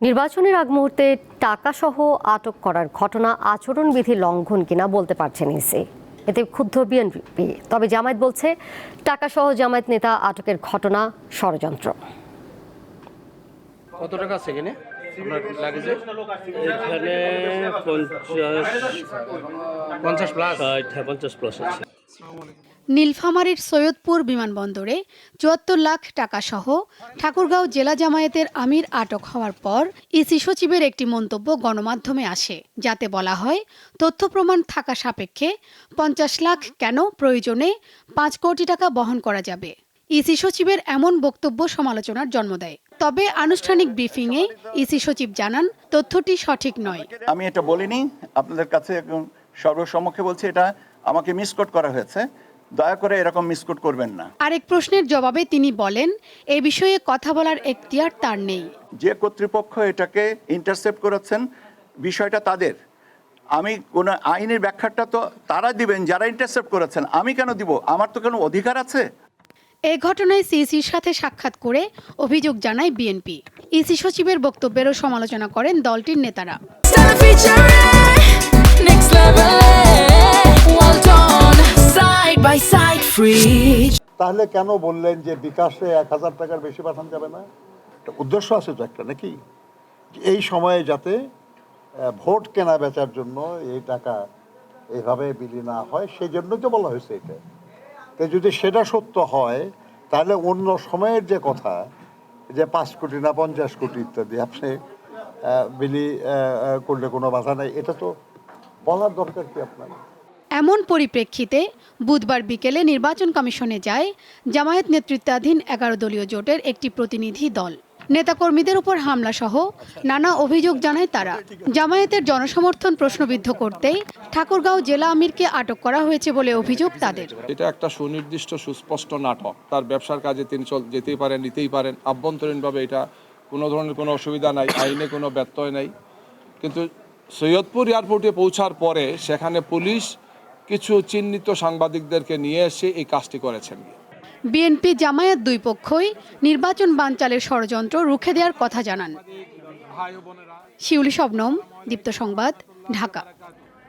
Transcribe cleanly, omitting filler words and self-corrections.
নির্বাচনের আগ মুহূর্তে টাকাসহ আটক করার ঘটনা আচরণবিধি লঙ্ঘন কিনা বলতে পারছেন ইসি। এতে ক্ষুব্ধ বিএনপি। তবে জামায়াত বলছে টাকাসহ জামায়াত নেতা আটকের ঘটনা ষড়যন্ত্র। কত টাকা আছে এখানে আপনার লাগেজে? এখানে 50 প্লাস 50 প্লাস আছে। নীলফামারীর সৈয়দপুর বিমানবন্দরে ৭৪ লাখ টাকা সহ ঠাকুরগাঁও জেলা জামায়াতের আমির আটক হওয়ার পর ইসি সচিবের একটি মন্তব্য গণমাধ্যমে আসে, যাতে বলা হয় তথ্য প্রমাণ থাকা সাপেক্ষে ৫০ লাখ কেন, প্রয়োজনে ৫ কোটি টাকা বহন করা যাবে। ইসি সচিবের এমন বক্তব্য সমালোচনার জন্ম দেয়। তবে আনুষ্ঠানিক ব্রিফিংয়ে ইসি সচিব জানান তথ্যটি সঠিক নয়। আমি এটা বলিনি, আপনাদের কাছে সর্বসম্মুখে বলছি এটা আমাকে মিসকোট করা হয়েছে, দয়া করে এরকম মিসকোট করবেন না। আরেক প্রশ্নের জবাবে তিনি বলেন এ বিষয়ে কথা বলার এখতিয়ার তার নেই। যে কর্তৃপক্ষ এটাকে ইন্টারসেপ্ট করেছেন বিষয়টা তাদের। আমি কোন আইনের ব্যাখ্যাটা তো তারা দিবেন যারা ইন্টারসেপ্ট করেছেন, আমি কেন দিব? আমার তো কোনো অধিকার আছে? এ ঘটনায় সিইসির সাথে সাক্ষাৎ করে অভিযোগ জানায় বিএনপি। ইসি সচিবের বক্তব্যেরও সমালোচনা করেন দলটির নেতারা। তাহলে কেন বললেন যে বিকাশে ১,০০০ টাকার বেশি পাঠানো যাবে না? উদ্দেশ্য আছে তো একটা, নাকি? এই সময়ে যাতে ভোট কেনা বেচার জন্য এই টাকা এইভাবে বিলি না হয়, সেই জন্য তো বলা হয়েছে এটা। তো যদি সেটা সত্য হয় তাহলে অন্য সময়ের যে কথা যে ৫ কোটি না ৫০ কোটি ইত্যাদি আপনি বিলি করলে কোনো বাধা নাই, এটা তো বলার দরকার কি আপনার? এমন পরিপ্রেক্ষিতে বুধবার বিকেলে নির্বাচন কমিশনে যায় জামায়াত নেতৃত্বাধীন ১১ দলীয় জোটের একটি প্রতিনিধি দল। নেতাকর্মীদের উপর হামলা সহ নানা অভিযোগ জানায় তারা। জামায়াতের জনসমর্থন প্রশ্নবিদ্ধ করতেই ঠাকুরগাঁও জেলা আমিরকে আটক করা হয়েছে বলে অভিযোগ তাদের। এটা একটা সুনির্দিষ্ট সুস্পষ্ট নাটক। তার ব্যবসার কাজে তিনি যেতেই পারেন, নিতেই পারেন। আভ্যন্তরীণভাবে এটা কোনো ধরনের কোনো অসুবিধা নাই, আইনে কোনো ব্যত্যয় নাই। কিন্তু সৈয়দপুর এয়ারপোর্টে পৌঁছার পরে সেখানে পুলিশ কিছু চিহ্নিত সাংবাদিকদেরকে নিয়ে এসে এই কাজটি করেছেন। বিএনপি জামায়াত দুই পক্ষই নির্বাচন বানচালের ষড়যন্ত্র রুখে দেওয়ার কথা জানান। শিউলি শবনম, দীপ্ত সংবাদ, ঢাকা।